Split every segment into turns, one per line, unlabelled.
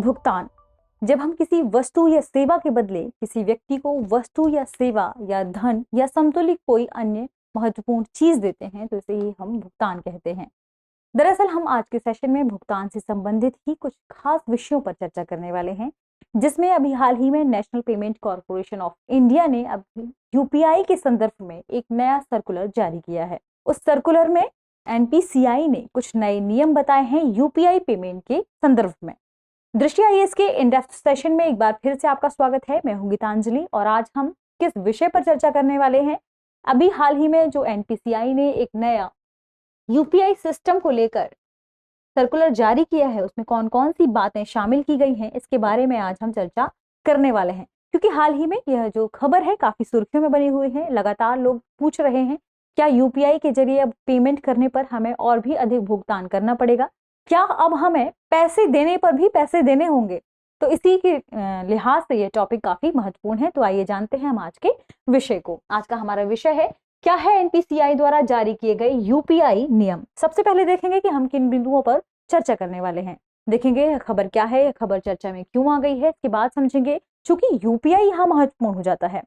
भुगतान। जब हम किसी वस्तु या सेवा के बदले किसी व्यक्ति को वस्तु या सेवा या धन या समतुल्य कोई अन्य महत्वपूर्ण चीज देते हैं तो इसे ही हम भुगतान कहते हैं। दरअसल हम आज के सेशन में भुगतान से संबंधित ही कुछ खास विषयों पर चर्चा करने वाले हैं, जिसमें अभी हाल ही में national payment corporation of India ने अब यूपीआई के संदर्भ में एक नया सर्कुलर जारी किया है। उस सर्कुलर में एनपीसीआई ने कुछ नए नियम बताए हैं यूपीआई पेमेंट के संदर्भ में। दृष्टि आईएएस के इन डेप्थ सेशन में एक बार फिर से आपका स्वागत है। मैं हूं गीतांजलि और आज हम किस विषय पर चर्चा करने वाले हैं। अभी हाल ही में जो एनपीसीआई ने एक नया यूपीआई सिस्टम को लेकर सर्कुलर जारी किया है, उसमें कौन कौन सी बातें शामिल की गई हैं, इसके बारे में आज हम चर्चा करने वाले हैं। क्योंकि हाल ही में यह जो खबर है काफी सुर्खियों में बनी हुई है। लगातार लोग पूछ रहे हैं क्या यूपीआई के जरिए अब पेमेंट करने पर हमें और भी अधिक भुगतान करना पड़ेगा, क्या अब हमें पैसे देने पर भी पैसे देने होंगे। तो इसी के लिहाज से यह टॉपिक काफी महत्वपूर्ण है। तो आइए जानते हैं हम आज के विषय को। आज का हमारा विषय है क्या है एनपीसीआई द्वारा जारी किए गए यूपीआई नियम। सबसे पहले देखेंगे कि हम किन बिंदुओं पर चर्चा करने वाले हैं। देखेंगे यह खबर क्या है, यह खबर चर्चा में क्यों आ गई है, इसके बाद समझेंगे चूंकि यूपीआई यहाँ महत्वपूर्ण हो जाता है,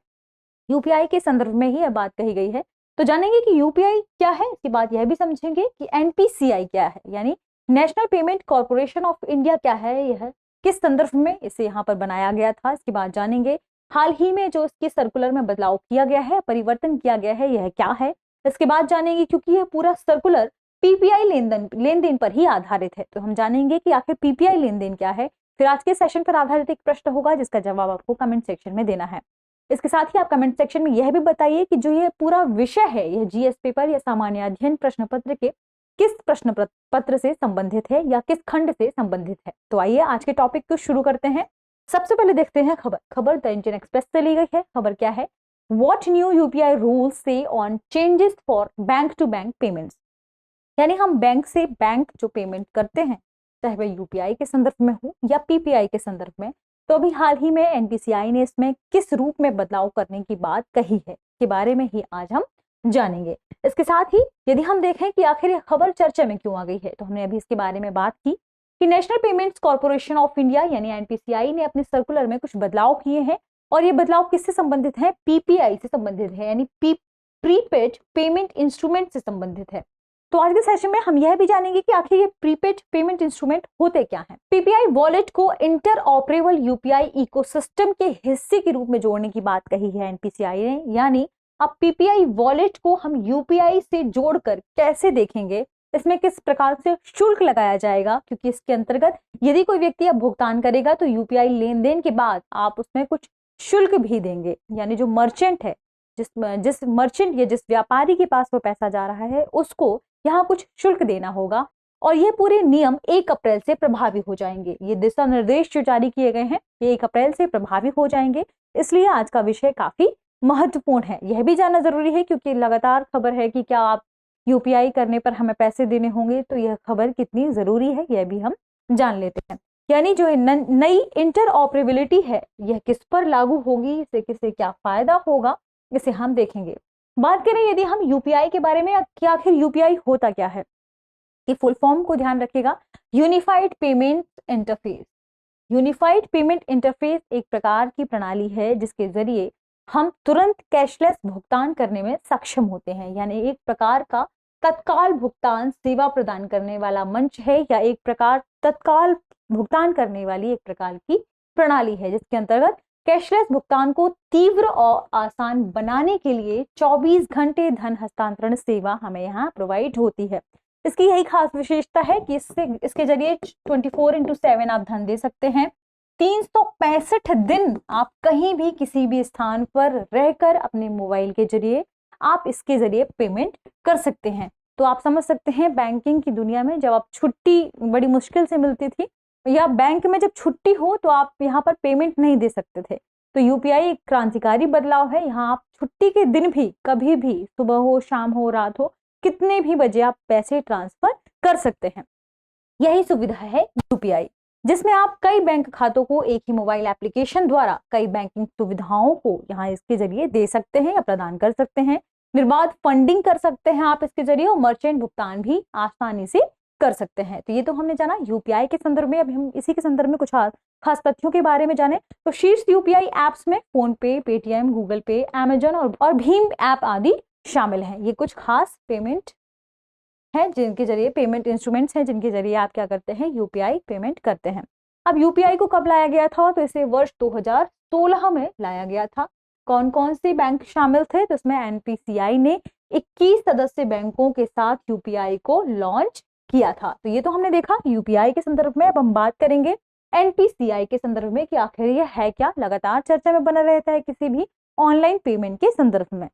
यूपीआई के संदर्भ में ही यह बात कही गई है। तो जानेंगे कि यूपीआई क्या है, इसके बाद यह भी समझेंगे कि एनपीसीआई क्या है, यानी national payment corporation of India क्या है, यह किस संदर्भ में इसे यहाँ पर बनाया गया था। इसके बाद जानेंगे हाल ही में जो इसके सर्कुलर में बदलाव किया गया है, परिवर्तन किया गया है, यह क्या है। इसके बाद जानेंगे क्योंकि यह पूरा सर्कुलर पीपीआई लेन देन पर ही आधारित है, तो हम जानेंगे कि आखिर पीपीआई लेन देन क्या है। फिर आज के सेशन पर आधारित एक प्रश्न होगा जिसका जवाब आपको कमेंट सेक्शन में देना है। इसके साथ ही आप कमेंट सेक्शन में यह भी बताइए कि जो ये पूरा विषय है यह जीएस पेपर या सामान्य अध्ययन प्रश्न पत्र के किस प्रश्न पत्र से संबंधित है या किस खंड से संबंधित है। तो आइए आज के टॉपिक को शुरू करते हैं। सबसे पहले देखते हैं खबर द इंडियन एक्सप्रेस से ली गई है। खबर क्या है, व्हाट न्यू यूपीआई रूल्स से on changes for bank to bank payments. यानी हम बैंक से बैंक जो पेमेंट करते हैं, चाहे वह यूपीआई के संदर्भ में हो या पीपीआई के संदर्भ में, तो अभी हाल ही में एनपीसीआई ने इसमें किस रूप में बदलाव करने की बात कही है के बारे में ही आज हम जानेंगे। इसके साथ ही यदि हम देखें कि आखिर यह खबर चर्चा में क्यों आ गई है, तो हमने अभी इसके बारे में बात की कि national payments corporation of India यानी एनपीसीआई ने अपने सर्कुलर में कुछ बदलाव किए हैं और ये बदलाव किससे संबंधित है, पीपीआई से संबंधित है, यानी प्रीपेड पेमेंट इंस्ट्रूमेंट से संबंधित है। तो आज के सेशन में हम यह भी जानेंगे कि आखिर ये प्रीपेड पेमेंट इंस्ट्रूमेंट होते क्या हैं। पीपीआई वॉलेट को इंटर ऑपरेबल यूपीआई इकोसिस्टम के हिस्से के रूप में जोड़ने की बात कही है एनपीसीआई ने, यानी अब पीपीआई वॉलेट को हम यूपीआई से जोड़कर कैसे देखेंगे, इसमें किस प्रकार से शुल्क लगाया जाएगा, क्योंकि इसके अंतर्गत यदि कोई व्यक्ति अब भुगतान करेगा तो यूपीआई लेन देन के बाद आप उसमें कुछ शुल्क भी देंगे, यानी जो मर्चेंट है, जिस मर्चेंट या जिस व्यापारी के पास वो पैसा जा रहा है उसको यहाँ कुछ शुल्क देना होगा। और ये पूरे नियम 1 अप्रैल से प्रभावी हो जाएंगे। ये दिशा निर्देश जो जारी किए गए हैं ये 1 अप्रैल से प्रभावी हो जाएंगे, इसलिए आज का विषय काफी महत्वपूर्ण है। यह भी जानना जरूरी है क्योंकि लगातार खबर है कि क्या आप यूपीआई करने पर हमें पैसे देने होंगे, तो यह खबर कितनी जरूरी है यह भी हम जान लेते हैं। यानी जो नई इंटर ऑपरेबिलिटी है यह किस पर लागू होगी, इससे किसे क्या फायदा होगा, इसे हम देखेंगे। बात करें यदि हम यूपीआई के बारे में कि आखिर यूपीआई होता क्या है, कि फुल फॉर्म को ध्यान रखिएगा, unified payment interface. Unified payment interface एक प्रकार की प्रणाली है जिसके जरिए हम तुरंत कैशलेस भुगतान करने में सक्षम होते हैं, यानी एक प्रकार का तत्काल भुगतान सेवा प्रदान करने वाला मंच है या एक प्रकार तत्काल भुगतान करने वाली एक प्रकार की प्रणाली है जिसके अंतर्गत कैशलेस भुगतान को तीव्र और आसान बनाने के लिए 24 घंटे धन हस्तांतरण सेवा हमें यहाँ प्रोवाइड होती है। इसकी यही खास विशेषता है कि इसके जरिए 24/7 आप धन दे सकते हैं। 365 दिन आप कहीं भी किसी भी स्थान पर रहकर अपने मोबाइल के जरिए आप इसके जरिए पेमेंट कर सकते हैं। तो आप समझ सकते हैं बैंकिंग की दुनिया में जब आप छुट्टी बड़ी मुश्किल से मिलती थी या बैंक में जब छुट्टी हो तो आप यहाँ पर पेमेंट नहीं दे सकते थे, तो यूपीआई एक क्रांतिकारी बदलाव है। यहाँ आप छुट्टी के दिन भी कभी भी सुबह हो शाम हो रात हो कितने भी बजे आप पैसे ट्रांसफर कर सकते हैं। यही सुविधा है यूपीआई, जिसमें आप कई बैंक खातों को एक ही मोबाइल एप्लीकेशन द्वारा कई बैंकिंग सुविधाओं को यहाँ इसके जरिए दे सकते हैं या प्रदान कर सकते हैं। निर्बाध फंडिंग कर सकते हैं आप इसके जरिए और मर्चेंट भुगतान भी आसानी से कर सकते हैं। तो ये तो हमने जाना यूपीआई के संदर्भ में। अब हम इसी के संदर्भ में कुछ खास तथ्यों के बारे में जाने। तो शीर्ष यूपीआई एप्स में फोन पे, पेटीएम, गूगल पे, अमेजन और भीम ऐप आदि शामिल हैं। ये कुछ खास पेमेंट है जिनके जरिए, पेमेंट इंस्ट्रूमेंट्स हैं जिनके जरिए आप क्या करते हैं, यूपीआई पेमेंट करते हैं। अब यूपीआई को कब लाया गया था? तो इसे वर्ष 2016 में लाया गया था। कौन कौन से बैंक शामिल थे? तो इसमें एनपीसीआई ने 21 सदस्य बैंकों के साथ यूपीआई को लॉन्च किया था। तो ये तो हमने देखा यूपीआई के संदर्भ में। अब हम बात करेंगे एनपीसीआई के संदर्भ में कि आखिर ये है क्या। लगातार चर्चा में बना रहता है किसी भी ऑनलाइन पेमेंट के संदर्भ में।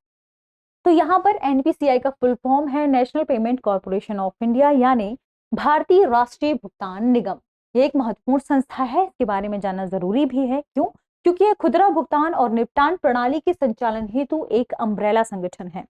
तो यहाँ पर एनपीसीआई का फुल फॉर्म है national payment corporation of India, यानी भारतीय राष्ट्रीय भुगतान निगम। ये एक महत्वपूर्ण संस्था है, इसके बारे में जानना जरूरी भी है। क्यों? क्योंकि यह खुदरा भुगतान और निपटान प्रणाली के संचालन हेतु एक अम्ब्रेला संगठन है।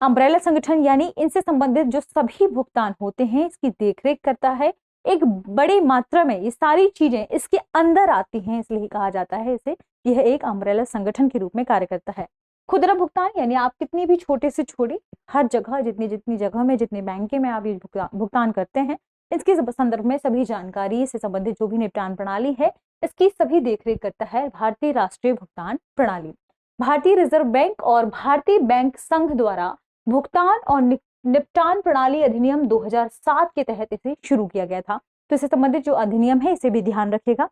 अम्ब्रेला संगठन यानी इनसे संबंधित जो सभी भुगतान होते हैं इसकी देखरेख करता है। एक बड़ी मात्रा में ये सारी चीजें इसके अंदर आती हैं, इसलिए कहा जाता है इसे, यह एक अम्ब्रेला संगठन के रूप में कार्य करता है। खुदरा भुगतान यानी आप कितनी भी छोटे से छोटी, हर जगह जितनी जगह में, जितने बैंक में आप ये भुगतान करते हैं, इसके संदर्भ में सभी जानकारी से संबंधित जो भी निपटान प्रणाली है इसकी सभी देखरेख करता है भारतीय राष्ट्रीय भुगतान प्रणाली। भारतीय रिजर्व बैंक और भारतीय बैंक संघ द्वारा भुगतान और निपटान प्रणाली अधिनियम 2007 के तहत इसे शुरू किया गया था। तो इससे संबंधित जो अधिनियम है इसे भी ध्यान रखिएगा,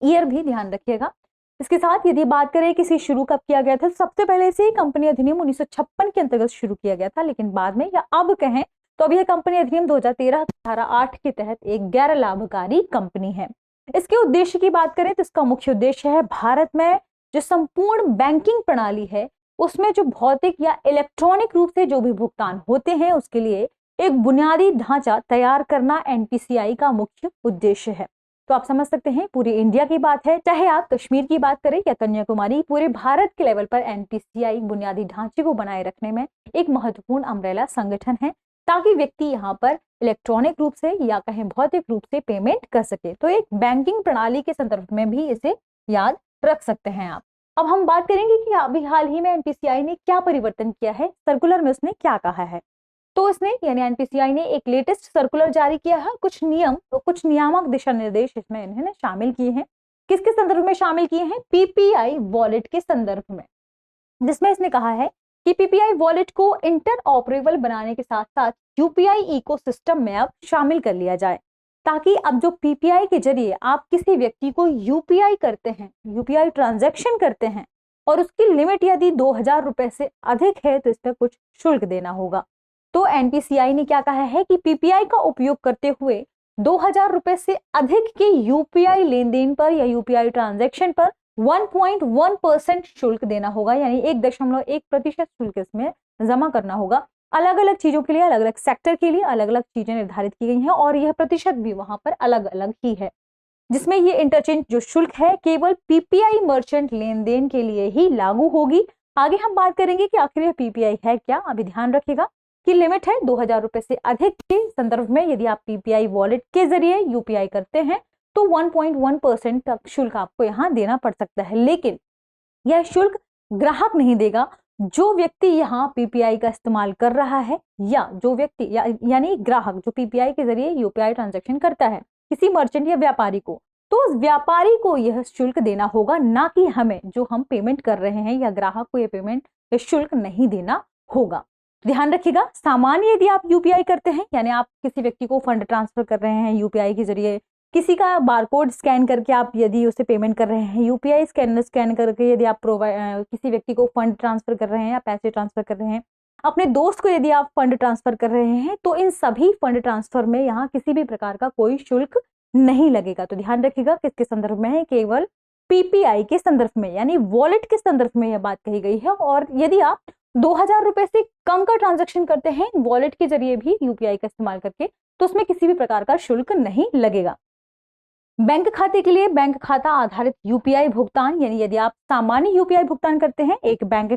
ईयर भी ध्यान रखिएगा। इसके साथ यदि बात करें कि इसे शुरू कब किया गया था, सबसे पहले से कंपनी अधिनियम 1956 के अंतर्गत शुरू किया गया था, लेकिन बाद में या अब कहें तो अब यह कंपनी अधिनियम 2013 धारा 8 के तहत एक गैर लाभकारी कंपनी है। इसके उद्देश्य की बात करें तो इसका मुख्य उद्देश्य है भारत में जो संपूर्ण बैंकिंग प्रणाली है उसमें जो भौतिक या इलेक्ट्रॉनिक रूप से जो भी भुगतान होते हैं उसके लिए एक बुनियादी ढांचा तैयार करना एनपीसीआई का मुख्य उद्देश्य है। तो आप समझ सकते हैं पूरी इंडिया की बात है, चाहे आप कश्मीर की बात करें या कन्याकुमारी, पूरे भारत के लेवल पर एनपीसीआई बुनियादी ढांचे को बनाए रखने में एक महत्वपूर्ण अम्ब्रेला संगठन है, ताकि व्यक्ति यहाँ पर इलेक्ट्रॉनिक रूप से या कहें भौतिक रूप से पेमेंट कर सके। तो एक बैंकिंग प्रणाली के संदर्भ में भी इसे याद रख सकते हैं आप। अब हम बात करेंगे कि अभी हाल ही में एनपीसीआई ने क्या परिवर्तन किया है, सर्कुलर में उसने क्या कहा है। तो इसने यानी एनपीसीआई ने एक लेटेस्ट सर्कुलर जारी किया है। कुछ नियम और कुछ नियामक दिशा निर्देश इसमें इन्होंने शामिल किए हैं। किसके संदर्भ में शामिल किए हैं? पीपीआई वॉलेट के संदर्भ में, जिसमें इसने कहा है कि पीपीआई वॉलेट को इंटर ऑपरेबल बनाने के साथ साथ यूपीआई इकोसिस्टम में अब शामिल कर लिया जाए, ताकि अब जो पीपीआई के जरिए आप किसी व्यक्ति को यूपीआई करते हैं, यूपीआई ट्रांजैक्शन करते हैं और उसकी लिमिट यदि 2000 रुपए से अधिक है तो इस पर कुछ शुल्क देना होगा। तो एनपीसीआई ने क्या कहा है कि पीपीआई का उपयोग करते हुए 2000 रुपए से अधिक के यूपीआई लेन देन पर या यूपीआई ट्रांजैक्शन पर 1.1% शुल्क देना होगा, यानी 1.1% शुल्क इसमें जमा करना होगा। अलग अलग चीजों के लिए, अलग अलग सेक्टर के लिए अलग अलग चीजें निर्धारित की गई हैं और यह प्रतिशत भी वहां पर अलग अलग ही है, जिसमें ये इंटरचेंज जो शुल्क है केवल पीपीआई मर्चेंट लेन देन के लिए ही लागू होगी। आगे हम बात करेंगे कि आखिर यह पीपीआई है क्या। अभी ध्यान रखिएगा कि लिमिट है 2000 रुपए से अधिक के संदर्भ में यदि आप पीपीआई वॉलेट के जरिए यूपीआई करते हैं तो 1.1% तक शुल्क आपको यहाँ देना पड़ सकता है, लेकिन यह शुल्क ग्राहक नहीं देगा। जो व्यक्ति यहाँ पीपीआई का इस्तेमाल कर रहा है या जो व्यक्ति यानी ग्राहक जो पीपीआई के जरिए यूपीआई ट्रांजैक्शन करता है किसी मर्चेंट या व्यापारी को, तो उस व्यापारी को यह शुल्क देना होगा, ना कि हमें जो हम पेमेंट कर रहे हैं या ग्राहक को यह पेमेंट या शुल्क नहीं देना होगा। ध्यान रखिएगा, सामान्य यदि आप यूपीआई करते हैं यानी आप किसी व्यक्ति को फंड ट्रांसफर कर रहे हैं यूपीआई के जरिए, किसी का बारकोड स्कैन करके आप यदि उसे पेमेंट कर रहे हैं, यूपीआई स्कैनर स्कैन करके यदि आप किसी व्यक्ति को फंड ट्रांसफर कर रहे हैं या पैसे ट्रांसफर कर रहे हैं, अपने दोस्त को यदि आप फंड ट्रांसफर कर रहे हैं, तो इन सभी फंड ट्रांसफर में यहाँ किसी भी प्रकार का कोई शुल्क नहीं लगेगा। तो ध्यान रखिएगा किसके संदर्भ में है, केवल पीपीआई के संदर्भ में यानी वॉलेट के संदर्भ में यह बात कही गई है। और यदि आप 2000 रुपए से कम का ट्रांजैक्शन करते हैं वॉलेट के जरिए भी यूपीआई का इस्तेमाल करके, तो उसमें किसी भी प्रकार का शुल्क नहीं लगेगा। बैंक खाते के लिए बैंक खाता आधारित यूपीआई भुगतान, यानी यदि आप सामान्य यूपीआई भुगतान करते हैं, एक बैंक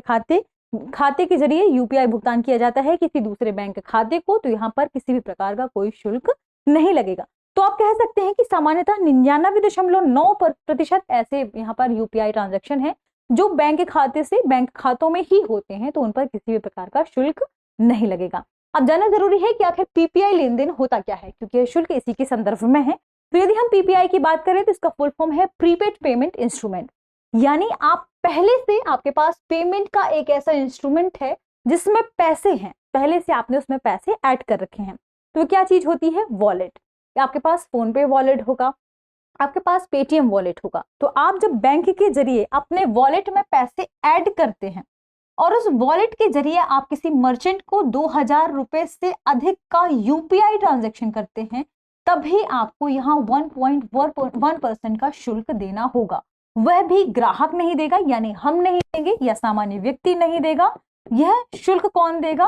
खाते के जरिए यूपीआई भुगतान किया जाता है किसी दूसरे बैंक खाते को, तो यहाँ पर किसी भी प्रकार का कोई शुल्क नहीं लगेगा। तो आप कह सकते हैं कि सामान्यतः 99.9% ऐसे यहाँ पर यूपीआई ट्रांजैक्शन है जो बैंक खाते से बैंक खातों में ही होते हैं, तो उन पर किसी भी प्रकार का शुल्क नहीं लगेगा। अब जानना जरूरी है कि आखिर पीपीआई लेन देन होता क्या है, क्योंकि यह शुल्क इसी के संदर्भ में है। तो यदि हम पीपीआई की बात करें तो इसका फुल फॉर्म है प्रीपेड पेमेंट इंस्ट्रूमेंट, यानी आप पहले से आपके पास पेमेंट का एक ऐसा इंस्ट्रूमेंट है जिसमें पैसे हैं, पहले से आपने उसमें पैसे ऐड कर रखे हैं। तो क्या चीज होती है? वॉलेट। आपके पास फोन पे वॉलेट होगा, आपके पास पेटीएम वॉलेट होगा। तो आप जब बैंक के जरिए अपने वॉलेट में पैसे ऐड करते हैं और उस वॉलेट के जरिए आप किसी मर्चेंट को 2000 रुपए से अधिक का यूपीआई ट्रांजैक्शन करते हैं, तभी आपको यहाँ 1.1% का शुल्क देना होगा। वह भी ग्राहक नहीं देगा, यानी हम नहीं देंगे या सामान्य व्यक्ति नहीं देगा। यह शुल्क कौन देगा?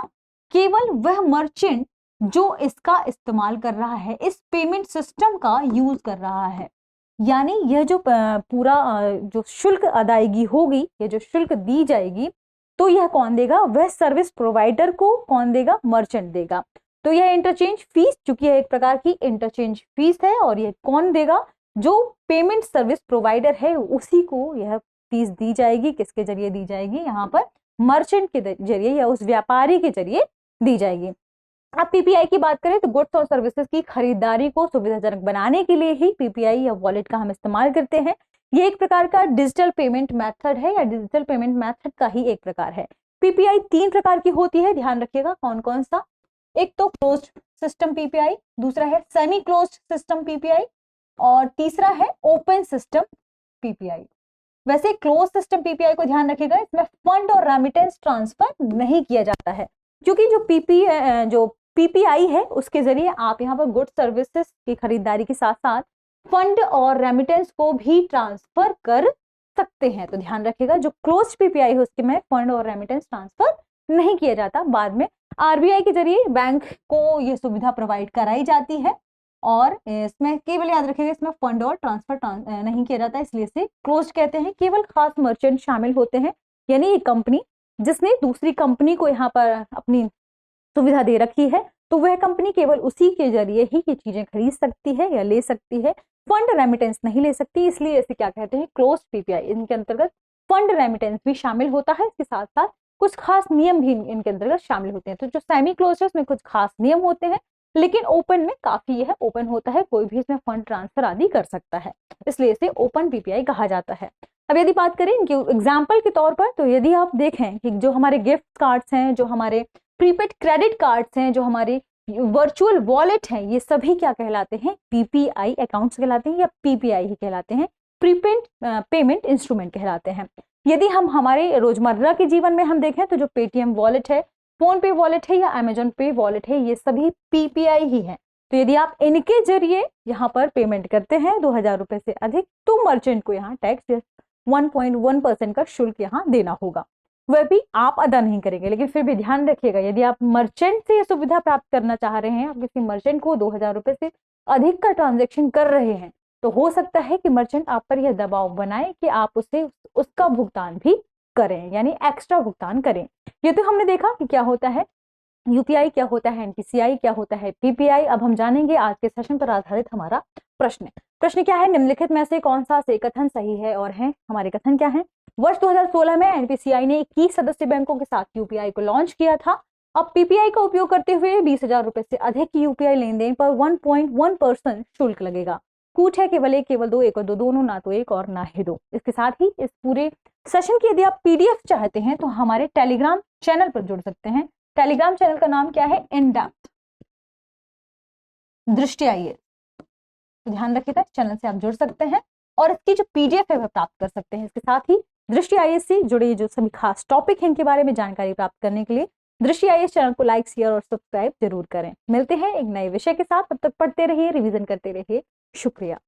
केवल वह मर्चेंट जो इसका इस्तेमाल कर रहा है, इस पेमेंट सिस्टम का यूज कर रहा है। यानी यह जो पूरा जो शुल्क अदायगी होगी, ये जो शुल्क दी जाएगी, तो यह कौन देगा? वह सर्विस प्रोवाइडर को कौन देगा? मर्चेंट देगा। तो यह इंटरचेंज फीस, चूंकि यह एक प्रकार की इंटरचेंज फीस है, और यह कौन देगा? जो पेमेंट सर्विस प्रोवाइडर है उसी को यह फीस दी जाएगी। किसके जरिए दी जाएगी? यहाँ पर मर्चेंट के जरिए या उस व्यापारी के जरिए दी जाएगी। अब पीपीआई की बात करें तो गुड्स और सर्विसेज की खरीदारी को सुविधाजनक बनाने के लिए ही पीपीआई या वॉलेट का हम इस्तेमाल करते हैं। ये एक प्रकार का डिजिटल पेमेंट मेथड है, या डिजिटल पेमेंट मेथड का ही एक प्रकार है। पीपीआई 3 प्रकार की होती है, ध्यान रखिएगा कौन कौन सा। एक तो क्लोज्ड सिस्टम पीपीआई, दूसरा है सेमी क्लोज्ड सिस्टम पीपीआई, और तीसरा है ओपन सिस्टम पीपीआई। वैसे क्लोज सिस्टम पीपीआई को ध्यान रखिएगा, इसमें फंड और रेमिटेंस ट्रांसफर नहीं किया जाता है, क्योंकि जो पीपीआई है उसके जरिए आप यहाँ पर गुड्स सर्विसेज की खरीदारी के साथ साथ फंड और रेमिटेंस को भी ट्रांसफर कर सकते हैं। तो ध्यान रखिएगा, जो क्लोज पीपीआई है उसके में फंड और रेमिटेंस ट्रांसफर नहीं किया जाता। बाद में आरबीआई के जरिए बैंक को यह सुविधा प्रोवाइड कराई जाती है, और इसमें केवल याद रखिएगा, इसमें फंड और ट्रांसफर नहीं किया जाता, इसलिए इसे क्लोज कहते हैं। केवल खास मर्चेंट शामिल होते हैं, यानी ये कंपनी जिसने दूसरी कंपनी को यहाँ पर अपनी सुविधा दे रखी है, तो वह कंपनी केवल उसी के जरिए ही ये चीजें खरीद सकती है या ले सकती है। फंड रेमिटेंस नहीं ले सकती, इसलिए इसे क्या कहते हैं? Close PPI. इनके अंतर्गत फंड रेमिटेंस भी शामिल होता है, इसके साथ साथ कुछ खास नियम भी इनके अंतर्गत शामिल होते हैं। तो जो सेमी क्लोज है उसमें कुछ खास नियम होते हैं, लेकिन ओपन में काफी यह ओपन होता है, कोई भी इसमें फंड ट्रांसफर आदि कर सकता है, इसलिए इसे ओपन पीपीआई कहा जाता है। अब यदि बात करें इनके एग्जाम्पल के तौर पर, तो यदि आप देखें कि जो हमारे गिफ्ट कार्ड्स हैं, जो हमारे प्रीपेड क्रेडिट कार्ड्स हैं, जो हमारे वर्चुअल वॉलेट हैं, ये सभी क्या कहलाते हैं? पीपीआई अकाउंट्स कहलाते हैं, या पीपीआई ही कहलाते हैं, प्रीपेड पेमेंट इंस्ट्रूमेंट कहलाते हैं। यदि हम हमारे रोजमर्रा के जीवन में हम देखें तो जो पेटीएम वॉलेट है, फोन पे वॉलेट है या अमेजॉन पे वॉलेट है, ये सभी पीपीआई ही है। तो यदि आप इनके जरिए यहाँ पर पेमेंट करते हैं 2000 रुपए से अधिक, तो मर्चेंट को यहाँ टैक्स 1.1% का शुल्क यहाँ देना होगा। वह भी आप अदा नहीं करेंगे, लेकिन फिर भी ध्यान रखिएगा, यदि आप मर्चेंट से यह सुविधा प्राप्त करना चाह रहे हैं, आप किसी मर्चेंट को 2000 रुपए से अधिक का ट्रांजेक्शन कर रहे हैं, तो हो सकता है कि मर्चेंट आप पर यह दबाव बनाए कि आप उसे उसका भुगतान भी करें, यानी एक्स्ट्रा भुगतान करें। ये तो हमने देखा कि क्या होता है यूपीआई, क्या होता है एनपीसीआई, क्या होता है पीपीआई। अब हम जानेंगे आज के सेशन पर आधारित हमारा प्रश्न क्या है? निम्नलिखित में से कौन सा से कथन सही है? और है हमारे कथन क्या है? वर्ष 2016 में एनपीसीआई ने 21 सदस्य बैंकों के साथ यूपीआई को लॉन्च किया था। अब पीपीआई का उपयोग करते हुए 20,000 रुपए से अधिक की यूपीआई लेन देन पर 1.1% शुल्क लगेगा। कूट है केवल एक, केवल दो, एक और दो दोनों, ना तो एक और ना ही दो। इसके साथ ही इस पूरे सेशन की यदि आप पीडीएफ चाहते हैं तो हमारे टेलीग्राम चैनल पर जुड़ सकते हैं। टेलीग्राम चैनल का नाम क्या है? इन डेप्थ दृष्टि आईएएस। तो ध्यान रखिएगा, चैनल से आप जुड़ सकते हैं और इसकी जो पीडीएफ है वह प्राप्त कर सकते हैं। इसके साथ ही दृष्टि आईएएस से जुड़े जो सभी खास टॉपिक हैं इनके बारे में जानकारी प्राप्त करने के लिए दृष्टि आईएएस चैनल को लाइक, शेयर और सब्सक्राइब जरूर करें। मिलते हैं एक नए विषय के साथ, तब तक पढ़ते रहिए, रिवीजन करते रहिए। शुक्रिया।